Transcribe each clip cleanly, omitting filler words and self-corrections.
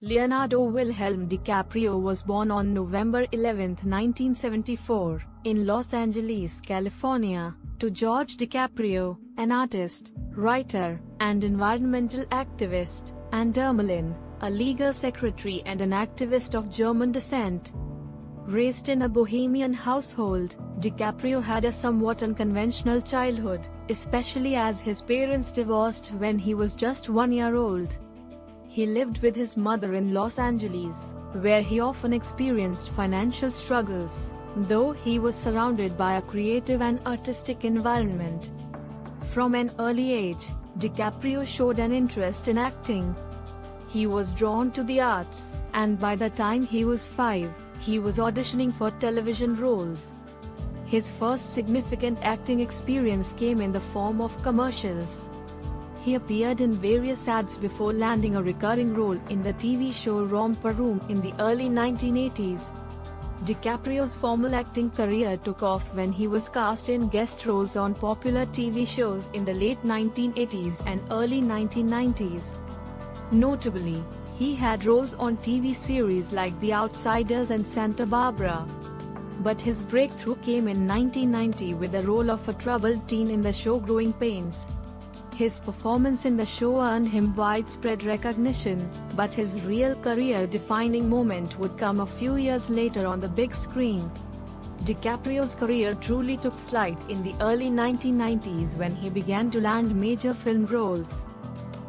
Leonardo Wilhelm DiCaprio was born on November 11, 1974, in Los Angeles, California, to George DiCaprio, an artist, writer, and environmental activist, and Dermelin, a legal secretary and an activist of German descent. Raised in a bohemian household, DiCaprio had a somewhat unconventional childhood, especially as his parents divorced when he was just 1 year old. He lived with his mother in Los Angeles, where he often experienced financial struggles, though he was surrounded by a creative and artistic environment. From an early age, DiCaprio showed an interest in acting. He was drawn to the arts, and by the time he was 5, he was auditioning for television roles. His first significant acting experience came in the form of commercials. He appeared in various ads before landing a recurring role in the TV show Romper Room in the early 1980s. DiCaprio's formal acting career took off when he was cast in guest roles on popular TV shows in the late 1980s and early 1990s. Notably, he had roles on TV series like The Outsiders and Santa Barbara. But his breakthrough came in 1990 with the role of a troubled teen in the show Growing Pains. His performance in the show earned him widespread recognition, but his real career-defining moment would come a few years later on the big screen. DiCaprio's career truly took flight in the early 1990s when he began to land major film roles.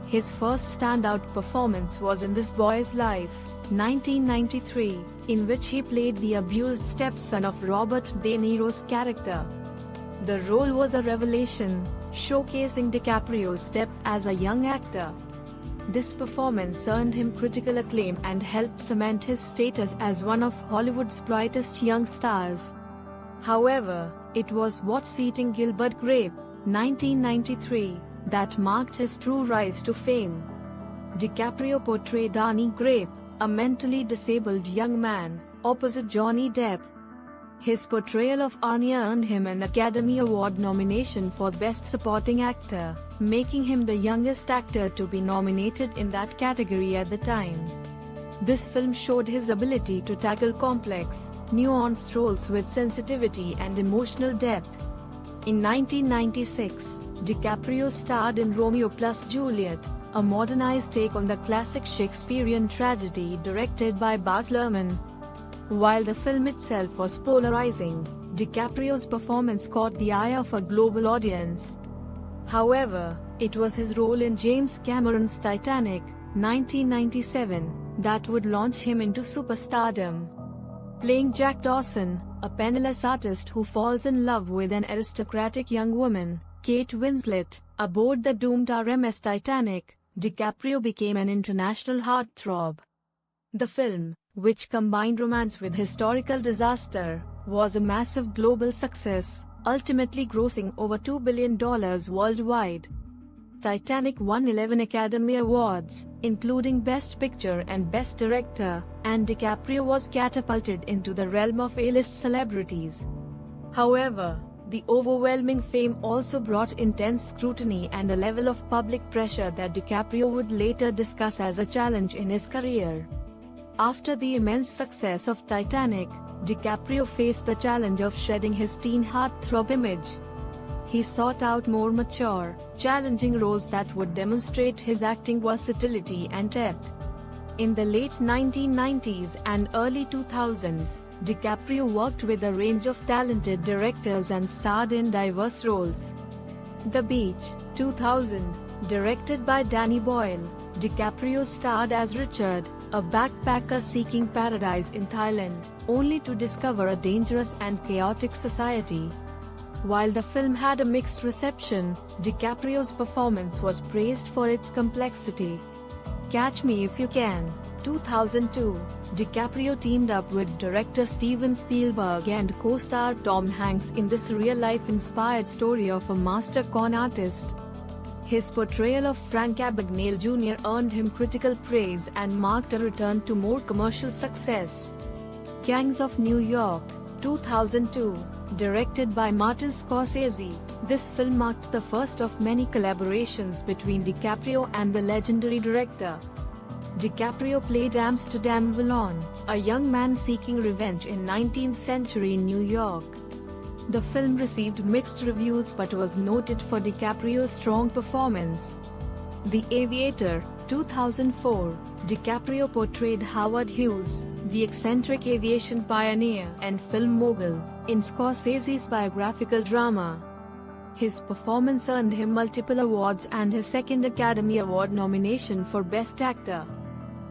His first standout performance was in This Boy's Life, 1993, in which he played the abused stepson of Robert De Niro's character. The role was a revelation, showcasing DiCaprio's depth as a young actor. This performance earned him critical acclaim and helped cement his status as one of Hollywood's brightest young stars. However, it was What's Eating Gilbert Grape, 1993, that marked his true rise to fame. DiCaprio portrayed Arnie Grape, a mentally disabled young man, opposite Johnny Depp. His portrayal of Arnie earned him an Academy Award nomination for Best Supporting Actor, making him the youngest actor to be nominated in that category at the time. This film showed his ability to tackle complex, nuanced roles with sensitivity and emotional depth. In 1996, DiCaprio starred in Romeo plus Juliet, a modernized take on the classic Shakespearean tragedy directed by Baz Luhrmann. While the film itself was polarizing, DiCaprio's performance caught the eye of a global audience. However, it was his role in James Cameron's Titanic, 1997, that would launch him into superstardom. Playing Jack Dawson, a penniless artist who falls in love with an aristocratic young woman, Kate Winslet, aboard the doomed RMS Titanic, DiCaprio became an international heartthrob. The film, which combined romance with historical disaster, was a massive global success, ultimately grossing over $2 billion worldwide. Titanic won 11 Academy Awards, including Best Picture and Best Director, and DiCaprio was catapulted into the realm of A-list celebrities. However, the overwhelming fame also brought intense scrutiny and a level of public pressure that DiCaprio would later discuss as a challenge in his career. After the immense success of Titanic, DiCaprio faced the challenge of shedding his teen heartthrob image. He sought out more mature, challenging roles that would demonstrate his acting versatility and depth. In the late 1990s and early 2000s, DiCaprio worked with a range of talented directors and starred in diverse roles. The Beach, 2000, directed by Danny Boyle, DiCaprio starred as Richard, a backpacker seeking paradise in Thailand, only to discover a dangerous and chaotic society. While the film had a mixed reception, DiCaprio's performance was praised for its complexity. Catch Me If You Can, 2002, DiCaprio teamed up with director Steven Spielberg and co-star Tom Hanks in this real-life inspired story of a master con artist. His portrayal of Frank Abagnale Jr. earned him critical praise and marked a return to more commercial success. Gangs of New York, 2002, directed by Martin Scorsese, this film marked the first of many collaborations between DiCaprio and the legendary director. DiCaprio played Amsterdam Vallon, a young man seeking revenge in 19th-century New York. The film received mixed reviews but was noted for DiCaprio's strong performance. The Aviator, 2004, DiCaprio portrayed Howard Hughes, the eccentric aviation pioneer and film mogul, in Scorsese's biographical drama. His performance earned him multiple awards and his second Academy Award nomination for Best Actor.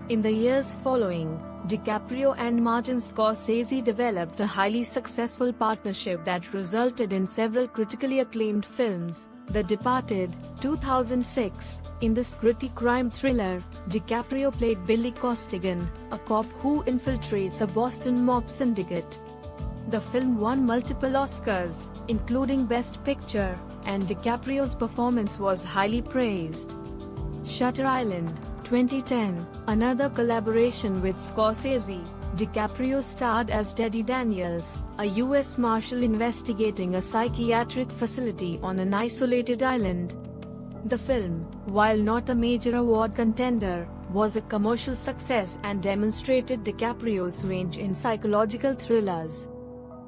In the years following, DiCaprio and Martin Scorsese developed a highly successful partnership that resulted in several critically acclaimed films. The Departed, 2006. In this gritty crime thriller, DiCaprio played Billy Costigan, a cop who infiltrates a Boston mob syndicate. The film won multiple Oscars, including Best Picture, and DiCaprio's performance was highly praised. Shutter Island, 2010, another collaboration with Scorsese. DiCaprio starred as Teddy Daniels, a U.S. Marshal investigating a psychiatric facility on an isolated island. The film, while not a major award contender, was a commercial success and demonstrated DiCaprio's range in psychological thrillers.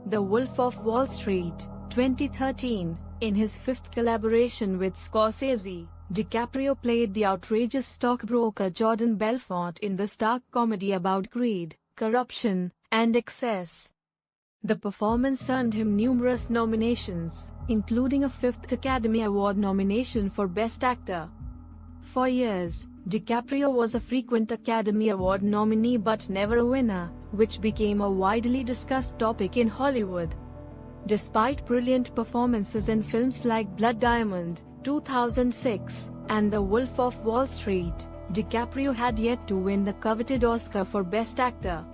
The Wolf of Wall Street, 2013, in his fifth collaboration with Scorsese, DiCaprio played the outrageous stockbroker Jordan Belfort in this dark comedy about greed, corruption, and excess. The performance earned him numerous nominations, including a fifth Academy Award nomination for Best Actor. For years, DiCaprio was a frequent Academy Award nominee but never a winner, which became a widely discussed topic in Hollywood. Despite brilliant performances in films like Blood Diamond, 2006, and The Wolf of Wall Street, DiCaprio had yet to win the coveted Oscar for Best Actor.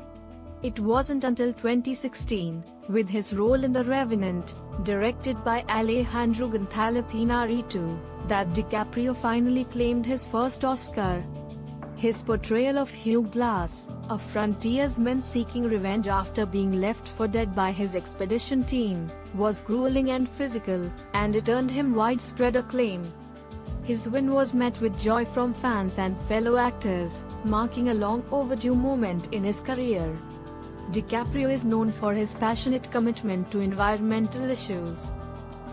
It wasn't until 2016, with his role in The Revenant, directed by Alejandro González Iñárritu, that DiCaprio finally claimed his first Oscar. His portrayal of Hugh Glass, a frontiersman seeking revenge after being left for dead by his expedition team, was grueling and physical, and it earned him widespread acclaim. His win was met with joy from fans and fellow actors, marking a long overdue moment in his career. DiCaprio is known for his passionate commitment to environmental issues.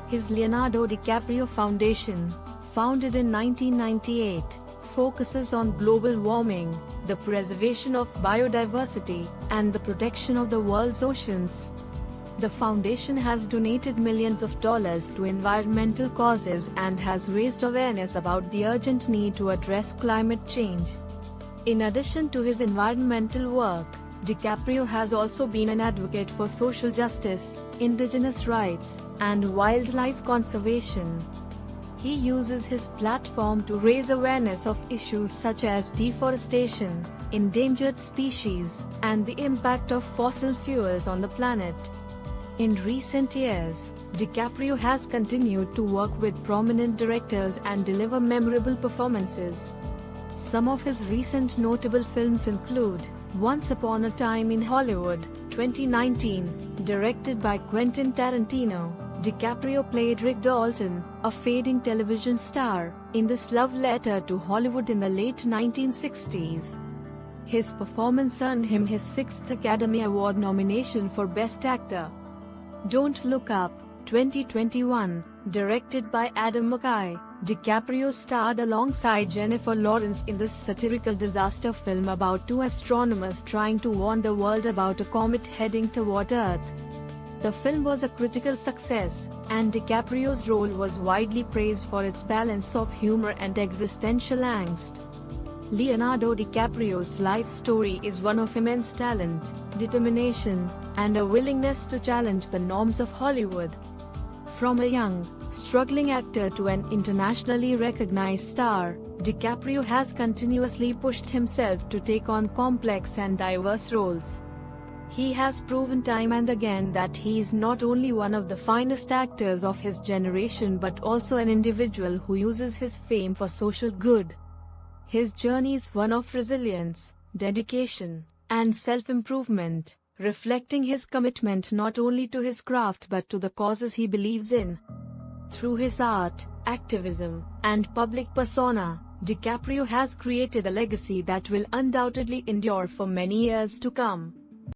His Leonardo DiCaprio Foundation, founded in 1998, focuses on global warming, the preservation of biodiversity, and the protection of the world's oceans. The foundation has donated millions of dollars to environmental causes and has raised awareness about the urgent need to address climate change. In addition to his environmental work, DiCaprio has also been an advocate for social justice, indigenous rights, and wildlife conservation. He uses his platform to raise awareness of issues such as deforestation, endangered species, and the impact of fossil fuels on the planet. In recent years, DiCaprio has continued to work with prominent directors and deliver memorable performances. Some of his recent notable films include Once Upon a Time in Hollywood, 2019, directed by Quentin Tarantino. DiCaprio played Rick Dalton, a fading television star, in this love letter to Hollywood in the late 1960s. His performance earned him his sixth Academy Award nomination for Best Actor. Don't Look Up, 2021, directed by Adam McKay. DiCaprio starred alongside Jennifer Lawrence in this satirical disaster film about two astronomers trying to warn the world about a comet heading toward Earth. The film was a critical success, and DiCaprio's role was widely praised for its balance of humor and existential angst. Leonardo DiCaprio's life story is one of immense talent, determination, and a willingness to challenge the norms of Hollywood. From a young, struggling actor to an internationally recognized star, DiCaprio has continuously pushed himself to take on complex and diverse roles. He has proven time and again that he is not only one of the finest actors of his generation but also an individual who uses his fame for social good. His journey is one of resilience, dedication, and self-improvement, reflecting his commitment not only to his craft but to the causes he believes in. Through his art, activism, and public persona, DiCaprio has created a legacy that will undoubtedly endure for many years to come.